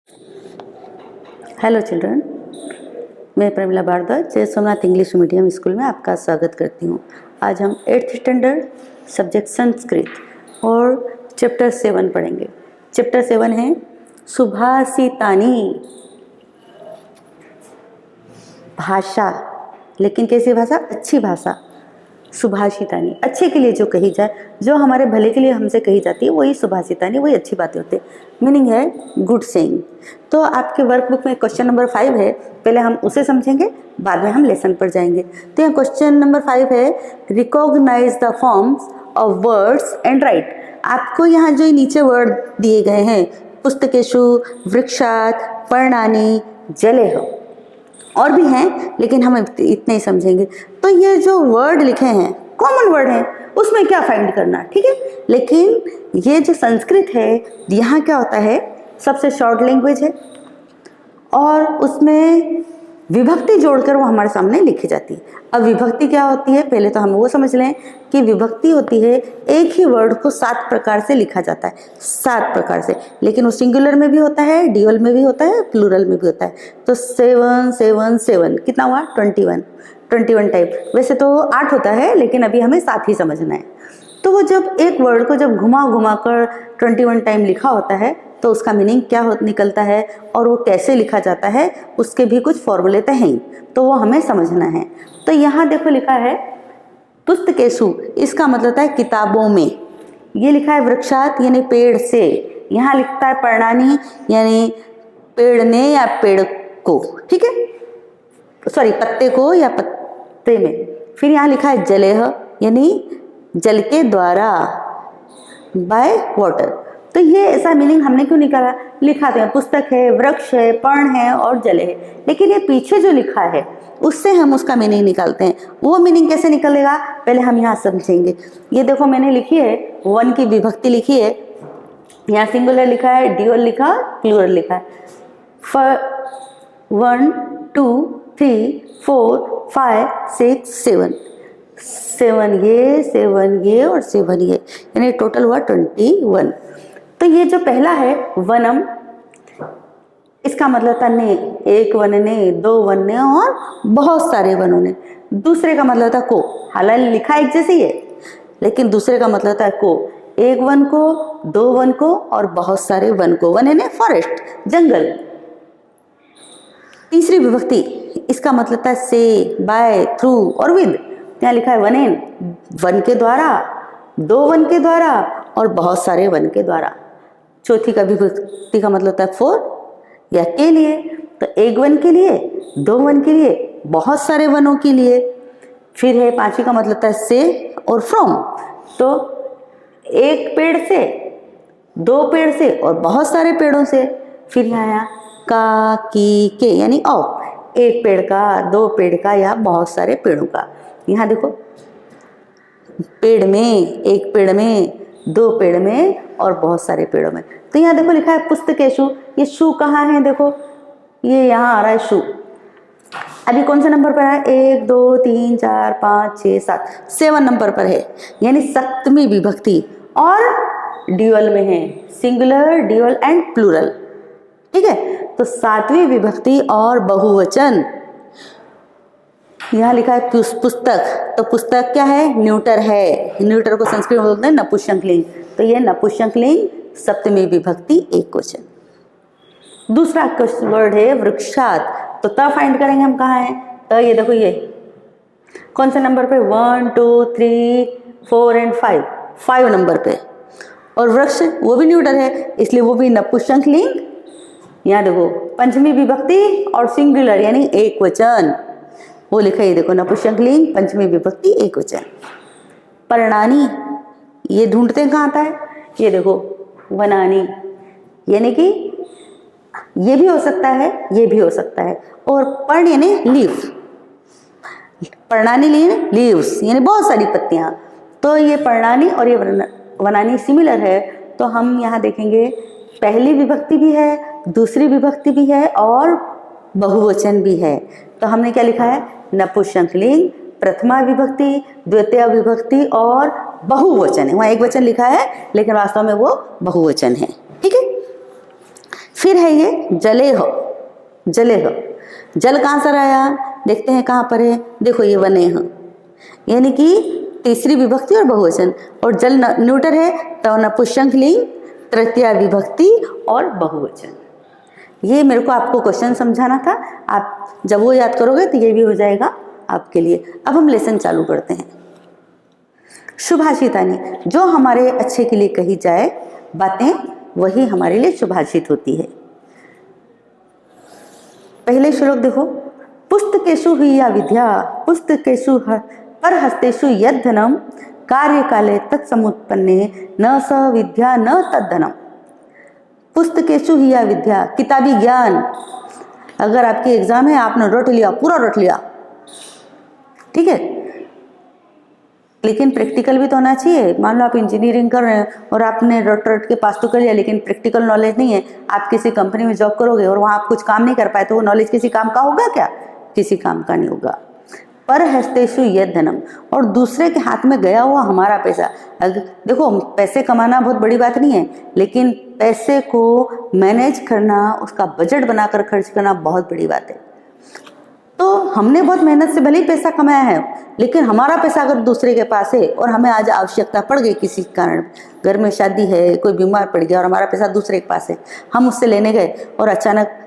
Hello children, मैं प्रमिला भारद्वाज जय Somnath English medium school में आपका स्वागत करती हूँ। आज हम 8th स्टैंडर्ड सब्जेक्ट संस्कृत और चैप्टर 7 पढ़ेंगे। चैप्टर 7 है सुभाषितानी। भाषा, लेकिन कैसी भाषा? अच्छी भाषा। सुभाषितानी, अच्छे के लिए जो कही जाए, जो हमारे भले के लिए हमसे कही जाती है, वही सुभाषितानी, वही अच्छी बातें होती है। मीनिंग है गुड सेइंग। तो आपके वर्कबुक में क्वेश्चन नंबर 5 है, पहले हम उसे समझेंगे, बाद में हम लेसन पर जाएंगे। तो यहाँ क्वेश्चन नंबर 5 है recognise the forms of words and write. आपको यहाँ जो नीचे वर्ड दिए गए हैं, पुस्तकेषु, वृक्षात, पर्णानि, जलेह, और भी हैं, लेकिन हम इतने ही समझेंगे। तो ये जो वर्ड लिखे हैं कॉमन वर्ड हैं, उसमें क्या फाइंड करना, ठीक है। लेकिन ये जो संस्कृत है, यहाँ क्या होता है, सबसे शॉर्ट लैंग्वेज है और उसमें विभक्ति जोड़कर वो हमारे सामने लिखी जाती है। अब विभक्ति क्या होती है, पहले तो हम वो समझ लें कि विभक्ति होती है एक ही वर्ड को 7 प्रकार से लिखा जाता है, 7 प्रकार से। लेकिन वो सिंगुलर में भी होता है, ड्यूअल में भी होता है, प्लूरल में भी होता है। तो 7 7 7 कितना हुआ? 21 टाइप। वैसे तो 8 होता है, लेकिन अभी हमें 7 ही समझना है। तो वो जब एक वर्ड को जब घुमा कर 21 टाइम लिखा होता है, तो उसका मीनिंग क्या निकलता है और वो कैसे लिखा जाता है, उसके भी कुछ फॉर्मूले तो हैं, तो वो हमें समझना है। तो यहाँ देखो लिखा है पुस्तकेषु, इसका मतलब होता है किताबों में। ये लिखा है वृक्षात यानी पेड़ से। यहाँ लिखता है पर्णानि यानी पेड़ ने या पेड़ को, ठीक है, सॉरी पत्ते को या पत्ते में। फिर यहाँ लिखा है जलेह यानी जल के द्वारा, बाय वाटर। तो ये ऐसा मीनिंग हमने क्यों निकाला? लिखा तो पुस्तक है, वृक्ष है, पर्ण है और जल है, लेकिन ये पीछे जो लिखा है उससे हम उसका मीनिंग निकालते हैं। वो मीनिंग कैसे निकलेगा, पहले हम यहाँ समझेंगे। ये देखो मैंने लिखी है, वन की विभक्ति लिखी है, यहाँ सिंगुलर लिखा है, ड्यूअल लिखा, प्लूरल लिखा है। 1 2 3 4 5 6 7 7 ये और 7 ये, यानी टोटल हुआ 21। तो ये जो पहला है वनम, इसका मतलब था ने, एक वन ने, 2 वन ने और बहुत सारे वनों ने। दूसरे का मतलब था को, हालांकि लिखा एक जैसी है, लेकिन दूसरे का मतलब था को, एक वन को, 2 वन को और बहुत सारे वन को। वन है ना फॉरेस्ट, जंगल। तीसरी विभक्ति, इसका मतलब था से, बाय, थ्रू और विद। यहाँ लिखा है वनेन, वन के द्वारा, 2 वन के द्वारा और बहुत सारे वन के द्वारा। चौथी का विभक्ति का मतलब होता है फॉर या के लिए। तो एक वन के लिए, 2 वन के लिए, बहुत सारे वनों के लिए। फिर है 5वीं का मतलब होता है से और फ्रॉम। तो एक पेड़ से, 2 पेड़ से और बहुत सारे पेड़ों से। फिर यहाँ का, की, के यानी ऑफ, एक पेड़ का, 2 पेड़ का या बहुत सारे पेड़ों का। यहाँ देखो पेड़ में, एक पेड़ में, 2 पेड़ में और बहुत सारे पेड़ों में। तो यहाँ देखो लिखा है पुस्तकेषु, ये शु कहाँ है? देखो ये यहाँ आ रहा है शु। अभी कौन से नंबर पर है? 1 2 3 4 5 6 7 7 नंबर पर है, यानी 7वीं विभक्ति और ड्यूअल में है, सिंगुलर, ड्यूअल एंड प्लूरल, ठीक है। तो 7वीं विभक्ति और बहुवचन। यहाँ लिखा है पुस्तक, तो पुस्तक क्या है? न्यूटर है। न्यूटर को संस्कृत में बोलते हैं नपुंसकलिंग। तो ये नपुंसकलिंग 7वीं विभक्ति एकवचन। दूसरा वर्ड है वृक्षात। तो त फाइंड करेंगे हम कहाँ है? तो ये देखो ये कौन से नंबर पे? 1 2 3 4 एंड 5 नंबर पे। और वृक्ष वो भी न्यूटर है, इसलिए वो भी नपुंसकलिंग। यहाँ देखो 5वीं विभक्ति और सिंगुलर यानी एक वचन, वो लिखा है देखो नपुंसकलिंग 5वीं विभक्ति एक वचन। पर्णानि, ये ढूंढते हैं कहाँ आता है? ये देखो वनानि, यानी कि ये भी हो सकता है, ये भी हो सकता है। और पर्ण यानी लीफ, पर्णानि लीव्स यानी बहुत सारी पत्तियां। तो ये पर्णानि और ये वनानि सिमिलर है। तो हम यहाँ देखेंगे पहली विभक्ति भी है, दूसरी विभक्ति भी है और बहुवचन भी है। तो हमने क्या लिखा है? नपुंसकलिंग, प्रथमा विभक्ति, द्वितीय विभक्ति और बहुवचन है। वहाँ एक वचन लिखा है, लेकिन वास्तव में वो बहुवचन है, ठीक है। फिर है ये जले हो, जले हो। जल कहाँ से आया, देखते हैं कहाँ पर है, देखो ये वने हो, यानी कि तीसरी विभक्ति और बहुवचन। और जल न्यूटर है तो नपुंसक लिंग, तृतीया विभक्ति और बहुवचन। ये मेरे को आपको क्वेश्चन समझाना था, आप जब वो याद करोगे तो ये भी हो जाएगा आपके लिए। अब हम लेसन चालू करते हैं। शुभाषितानी, जो हमारे अच्छे के लिए कही जाए बातें वही हमारे लिए शुभाषित होती है। पहले श्लोक देखो, पुस्तकेषु हि या विद्या, पुस्तकेषु पर हस्तेषु यद धनम, कार्य काले तत्समुत्पन्ने न स विद्या न तद्धनम। पुस्तकेषु हि या विद्या, किताबी ज्ञान। अगर आपकी एग्जाम है, आपने रट लिया, पूरा रट लिया, ठीक है, लेकिन प्रैक्टिकल भी तो होना चाहिए। मान लो आप इंजीनियरिंग कर रहे हैं और आपने रट के पास तो कर लिया, लेकिन प्रैक्टिकल नॉलेज नहीं है। आप किसी कंपनी में जॉब करोगे और वहाँ आप कुछ काम नहीं कर पाए तो वो नॉलेज किसी काम का होगा क्या? किसी काम का नहीं होगा। पर हस्तेषु यद धनम, और दूसरे के हाथ में गया हुआ हमारा पैसा। अगर देखो, पैसे कमाना बहुत बड़ी बात नहीं है, लेकिन पैसे को मैनेज करना, उसका बजट बनाकर खर्च करना बहुत बड़ी बात है। तो हमने बहुत मेहनत से भले ही पैसा कमाया है, लेकिन हमारा पैसा अगर दूसरे के पास है और हमें आज आवश्यकता पड़ गई किसी कारण, घर में शादी है, कोई बीमार पड़ गया और हमारा पैसा दूसरे के पास है, हम उससे लेने गए और अचानक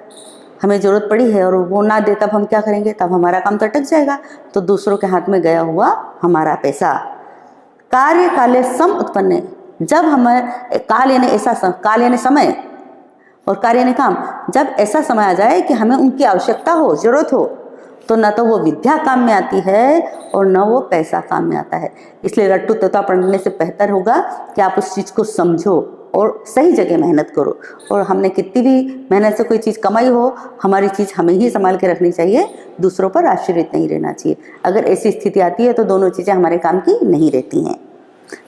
हमें ज़रूरत पड़ी है और वो ना दे, तब हम क्या करेंगे? तब हमारा काम तो अटक जाएगा। तो दूसरों के हाथ में गया हुआ हमारा पैसा। कार्य काले सम उत्पन्न, जब हमें काल यानी ऐसा, काल यानी समय और कार्य यानी काम, जब ऐसा समय आ जाए कि हमें उनकी आवश्यकता हो, जरूरत हो, तो न तो वो विद्या काम में आती है और न वो पैसा काम में आता है। इसलिए रट्टू तत्व पढ़ने से बेहतर होगा कि आप उस चीज़ को समझो और सही जगह मेहनत करो। और हमने कितनी भी मेहनत से कोई चीज़ कमाई हो, हमारी चीज़ हमें ही संभाल के रखनी चाहिए, दूसरों पर आश्रित नहीं रहना चाहिए। अगर ऐसी स्थिति आती है तो दोनों चीज़ें हमारे काम की नहीं रहती हैं।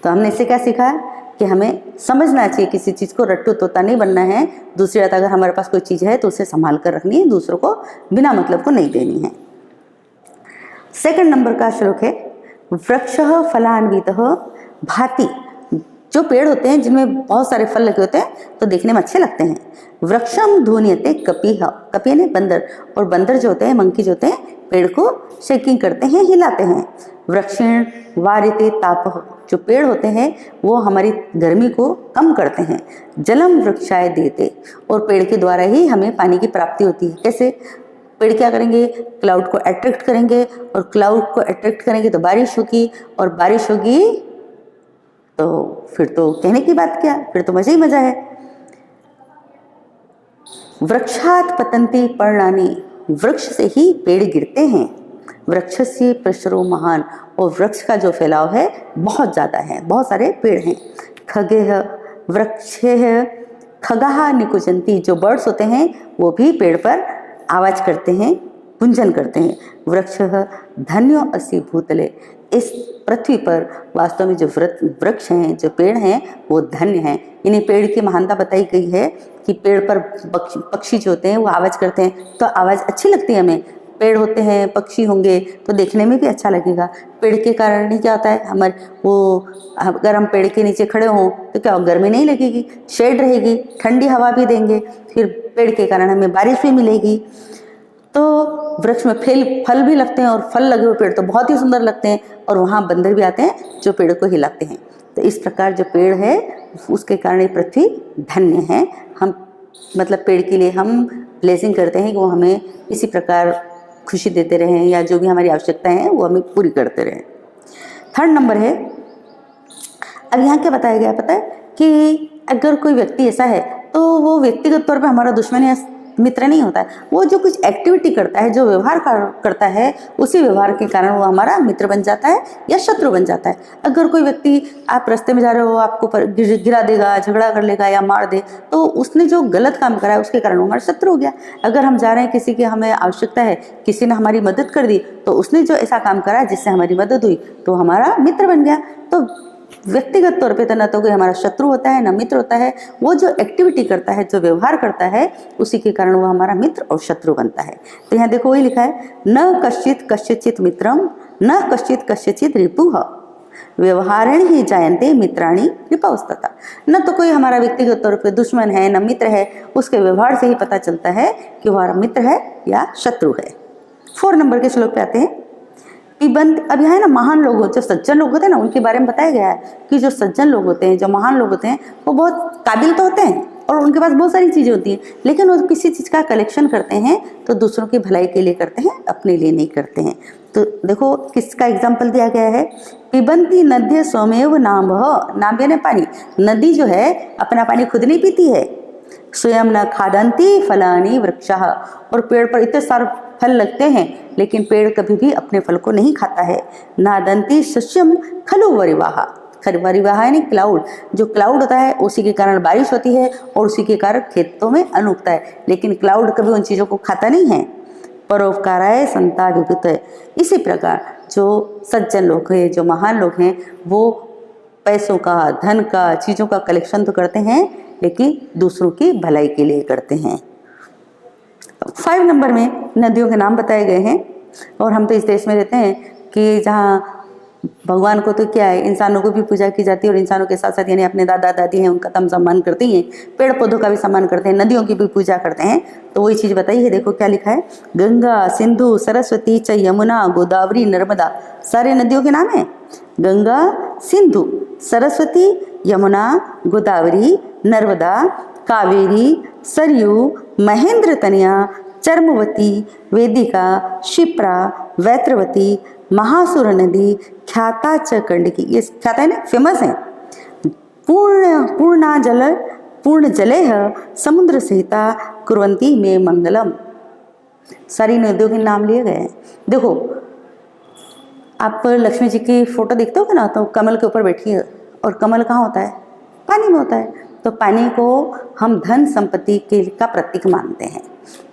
तो हमने इससे क्या सीखा कि हमें समझना चाहिए, किसी चीज़ को रट्टू तोता नहीं बनना है। दूसरी बात, अगर हमारे पास कोई चीज़ है तो उसे संभाल कर रखनी है, दूसरों को बिना मतलब को नहीं देनी है। सेकंड नंबर का श्लोक है, वृक्षः फलान्वितः भाति। जो पेड़ होते हैं जिनमें बहुत सारे फल लगे होते हैं तो देखने में अच्छे लगते हैं। वृक्षम ध्वन्यते कपिह, कपि यानी बंदर, और बंदर जो होते हैं, मंकी जो होते हैं, पेड़ को शेकिंग करते हैं, हिलाते हैं। वृक्षेण वारिते तापः, जो पेड़ होते हैं वो हमारी गर्मी को कम करते हैं। जलम वृक्षाय देते, और पेड़ के द्वारा ही हमें पानी की प्राप्ति होती है। कैसे? पेड़ क्या करेंगे? क्लाउड को अट्रैक्ट करेंगे, और क्लाउड को अट्रैक्ट करेंगे तो बारिश होगी, और बारिश होगी तो फिर तो कहने की बात क्या, फिर तो मजा ही मजा है। वृक्षात पतंती पर्णानि, वृक्ष से ही पेड़ गिरते हैं। वृक्षस्य प्रसरो महान, और वृक्ष का जो फैलाव है बहुत ज़्यादा है, बहुत सारे पेड़ हैं। खगेह वृक्षेह खगाहा निकुचंती, जो बर्ड्स होते हैं वो भी पेड़ पर आवाज करते हैं, गुंजन करते हैं। वृक्षः धन्यो अस्ति भूतले, इस पृथ्वी पर वास्तव में जो वृक्ष हैं, जो पेड़ हैं, वो धन्य हैं। इन्हीं पेड़ की महानता बताई गई है कि पेड़ पर पक्षी जो होते हैं वो आवाज़ करते हैं, तो आवाज़ अच्छी लगती है हमें। पेड़ होते हैं, पक्षी होंगे तो देखने में भी अच्छा लगेगा। पेड़ के कारण ही क्या होता है, हमारे वो, अगर हम पेड़ के नीचे खड़े हों तो क्या गर्मी नहीं लगेगी, शेड रहेगी, ठंडी हवा भी देंगे, फिर पेड़ के कारण हमें बारिश भी मिलेगी। तो वृक्ष में फल भी लगते हैं, और फल लगे हुए पेड़ तो बहुत ही सुंदर लगते हैं, और वहाँ बंदर भी आते हैं जो पेड़ को हिलाते हैं। तो इस प्रकार जो पेड़ है उसके कारण ये पृथ्वी धन्य है। हम मतलब पेड़ के लिए हम ब्लेसिंग करते हैं कि वो हमें इसी प्रकार खुशी देते रहें, या जो भी हमारी आवश्यकताएं हैं वो हमें पूरी करते रहें। थर्ड नंबर है, अब यहाँ क्या बताया गया पता है, कि अगर कोई व्यक्ति ऐसा है तो वो व्यक्तिगत तौर पे हमारा दुश्मन या मित्र नहीं होता है। वो जो कुछ एक्टिविटी करता है, जो व्यवहार करता है, उसी व्यवहार के कारण वो हमारा मित्र बन जाता है या शत्रु बन जाता है। अगर कोई व्यक्ति, आप रास्ते में जा रहे हो, आपको गिरा देगा, झगड़ा कर लेगा या मार दे, तो उसने जो गलत काम करा है उसके कारण वो हमारा शत्रु हो गया। अगर हम जा रहे हैं, किसी की हमें आवश्यकता है, किसी ने हमारी मदद कर दी, तो उसने जो ऐसा काम करा जिससे हमारी मदद हुई तो हमारा मित्र बन गया। तो व्यक्तिगत तौर पे तो न तो कोई हमारा शत्रु होता है न मित्र होता है, वो जो एक्टिविटी करता है, जो व्यवहार करता है, उसी के कारण वो हमारा मित्र और शत्रु बनता है। तो यहाँ देखो वही लिखा है, न कश्चित कस्यचित मित्रम न कश्चित कस्यचित रिपुः। व्यवहारेण ही जायन्ते मित्राणि रिपवस्तथा। न तो कोई हमारा व्यक्तिगत तौर पर दुश्मन है न मित्र है, उसके व्यवहार से ही पता चलता है कि वो हमारा मित्र है या शत्रु है। 4 नंबर के श्लोक पे आते हैं। पिबंत, अब यहाँ है ना महान लोग होते, जो सज्जन लोग होते हैं ना, उनके बारे में बताया गया है कि जो सज्जन लोग होते हैं, जो महान लोग होते हैं, वो बहुत काबिल तो होते हैं और उनके पास बहुत सारी चीज़ें होती हैं, लेकिन वो किसी चीज़ का कलेक्शन करते हैं तो दूसरों की भलाई के लिए करते हैं, अपने लिए नहीं करते हैं। तो देखो किसका एग्जाम्पल दिया गया है। पिबंती नद्य स्वमेव नाम्भः, नाम यानी पानी, नदी जो है अपना पानी खुद नहीं पीती है। स्वयं न खादंती फलानि वृक्षः, और पेड़ पर इतने सारे फल लगते हैं लेकिन पेड़ कभी भी अपने फल को नहीं खाता है। नादंती शस्यम खलु वरिवाहा, वरिवाहा यानी क्लाउड, जो क्लाउड होता है उसी के कारण बारिश होती है और उसी के कारण खेतों में अन्न उगता है, लेकिन क्लाउड कभी उन चीज़ों को खाता नहीं है। परोपकाराय संता विभूत है। इसी प्रकार जो सज्जन लोग हैं, जो महान लोग हैं, वो पैसों का, धन का, चीज़ों का कलेक्शन तो करते हैं लेकिन दूसरों की भलाई के लिए करते हैं। 5 नंबर में नदियों के नाम बताए गए हैं। और हम तो इस देश में रहते हैं कि जहाँ भगवान को तो क्या है, इंसानों को भी पूजा की जाती है और इंसानों के साथ साथ यानी अपने दादा दादी हैं उनका तम सम्मान करते हैं, पेड़ पौधों का भी सम्मान करते हैं, नदियों की भी पूजा करते हैं। तो वही चीज़ बताई है, देखो क्या लिखा है। गंगा सिंधु सरस्वती च यमुना गोदावरी नर्मदा, सारे नदियों के नाम हैं। गंगा सिंधु सरस्वती यमुना गोदावरी नर्मदा कावेरी सरयू महेंद्र तनया चर्मवती वेदिका क्षिप्रा वैत्रवती महासुर नदी ख्याता च गंडकी, ये ख्याता है ना, फेमस है। पूर्ण जले समुद्र सहिता कुर्वंती में मंगलम, सारी नदियों के नाम लिए गए हैं। देखो आप लक्ष्मी जी की फोटो देखते हो ना, तो कमल के ऊपर बैठी है और कमल कहाँ होता है, पानी में होता है। तो पानी को हम धन संपत्ति के का प्रतीक मानते हैं,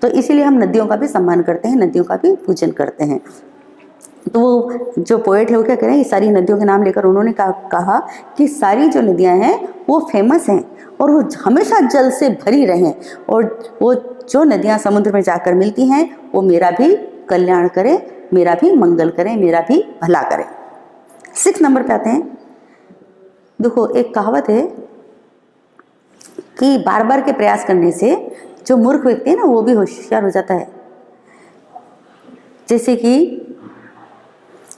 तो इसीलिए हम नदियों का भी सम्मान करते हैं, नदियों का भी पूजन करते हैं। तो वो जो पोएट है वो क्या कह रहे हैं, ये सारी नदियों के नाम लेकर उन्होंने कहा कि सारी जो नदियां हैं वो फेमस हैं और वो हमेशा जल से भरी रहें, और वो जो नदियां समुद्र में जाकर मिलती हैं वो मेरा भी कल्याण करें, मेरा भी मंगल करें, मेरा भी भला करें। 6 नंबर पे आते हैं। देखो एक कहावत है कि बार बार के प्रयास करने से जो मूर्ख व्यक्ति है ना वो भी होशियार हो जाता है। जैसे कि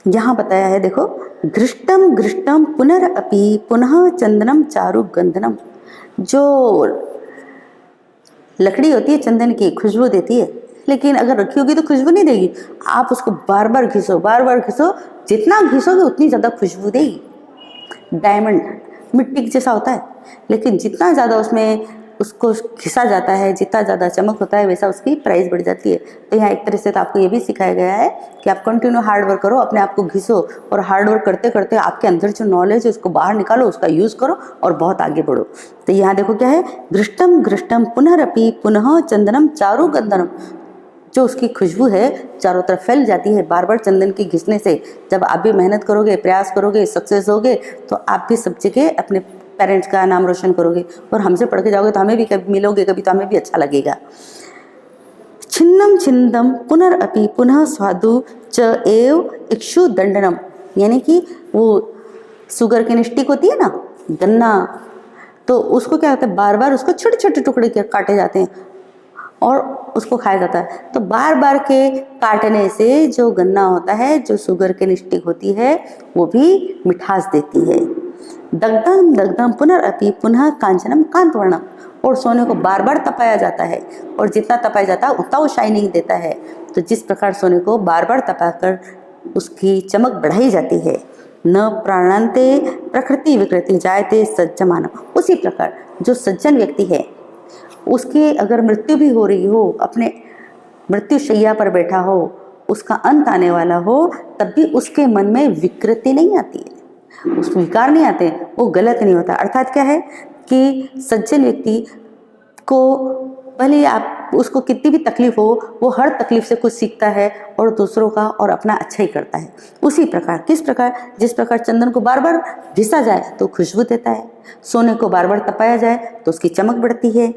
यहाँ बताया है, देखो घृष्टम घृष्टम पुनरअपि पुनः चंदनम चारु गंधनम, जो लकड़ी होती है चंदन की, खुशबू देती है, लेकिन अगर रखी होगी तो खुशबू नहीं देगी। आप उसको बार बार घिसो, बार बार घिसो, जितना घिसोगे उतनी ज़्यादा खुशबू देगी। डायमंड मिट्टी जैसा होता है, लेकिन जितना ज़्यादा उसमें उसको घिसा जाता है, जितना ज़्यादा चमक होता है, वैसा उसकी प्राइस बढ़ जाती है। तो यहाँ एक तरह से तो आपको ये भी सिखाया गया है कि आप कंटिन्यू हार्ड वर्क करो, अपने आप को घिसो और हार्ड वर्क करते करते आपके अंदर जो नॉलेज है उसको बाहर निकालो, उसका यूज़ करो और बहुत आगे बढ़ो। तो यहाँ देखो क्या है, घृष्टम घृष्टम पुनरअपि पुनः चंदनम चारु गंधनम, जो उसकी खुशबू है चारों तरफ फैल जाती है बार बार चंदन की घिसने से। जब आप भी मेहनत करोगे, प्रयास करोगे, सक्सेस होगे, तो आप भी सब जगह अपने पेरेंट्स का नाम रोशन करोगे और हमसे पढ़ के जाओगे तो हमें भी कभी मिलोगे, कभी तो हमें भी अच्छा लगेगा। छिन्नम छिंदम पुनरअपि पुनः स्वादु च एव इक्षु दंडनम, यानी कि वो शुगर की स्टिक होती है ना, गन्ना, तो उसको क्या होता है, बार बार उसको छोटे छोटे टुकड़े काटे जाते हैं और उसको खाया जाता है। तो बार बार के काटने से जो गन्ना होता है, जो शुगर के स्टिक होती है, वो भी मिठास देती है। दग्धम दग्धम पुनरअपि पुनः कांचनम कांतवर्णम, और सोने को बार बार तपाया जाता है और जितना तपाया जाता है उतना वो शाइनिंग देता है। तो जिस प्रकार सोने को बार बार तपाकर उसकी चमक बढ़ाई जाती है, न प्राणांते प्रकृति विकृति जायते सज्जमान, उसी प्रकार जो सज्जन व्यक्ति है उसकी अगर मृत्यु भी हो रही हो, अपने मृत्यु शैया पर बैठा हो, उसका अंत आने वाला हो, तब भी उसके मन में विकृति नहीं आती है, उसमें विकार नहीं आते, वो गलत नहीं होता। अर्थात क्या है कि सज्जन व्यक्ति को भले आप उसको कितनी भी तकलीफ हो, वो हर तकलीफ से कुछ सीखता है और दूसरों का और अपना अच्छा ही करता है। उसी प्रकार किस प्रकार, जिस प्रकार चंदन को बार बार घिसा जाए तो खुशबू देता है, सोने को बार बार तपाया जाए तो उसकी चमक बढ़ती है,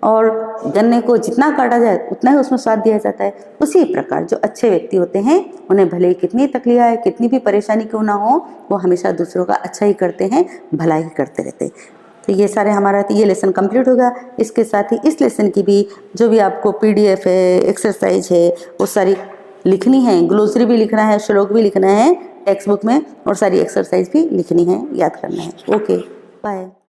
और गन्ने को जितना काटा जाए उतना ही उसमें स्वाद दिया जाता है। उसी प्रकार जो अच्छे व्यक्ति होते हैं उन्हें भले ही कितनी तकलीफ आए, कितनी भी परेशानी क्यों ना हो, वो हमेशा दूसरों का अच्छा ही करते हैं, भला ही करते रहते हैं। तो ये सारे हमारा ये लेसन कंप्लीट होगा। इसके साथ ही इस लेसन की भी जो भी आपको PDF है, एक्सरसाइज है, वो सारी लिखनी है, ग्लोसरी भी लिखना है, श्लोक भी लिखना है टेक्स्ट बुक में, और सारी एक्सरसाइज भी लिखनी है, याद करना है। Okay, bye.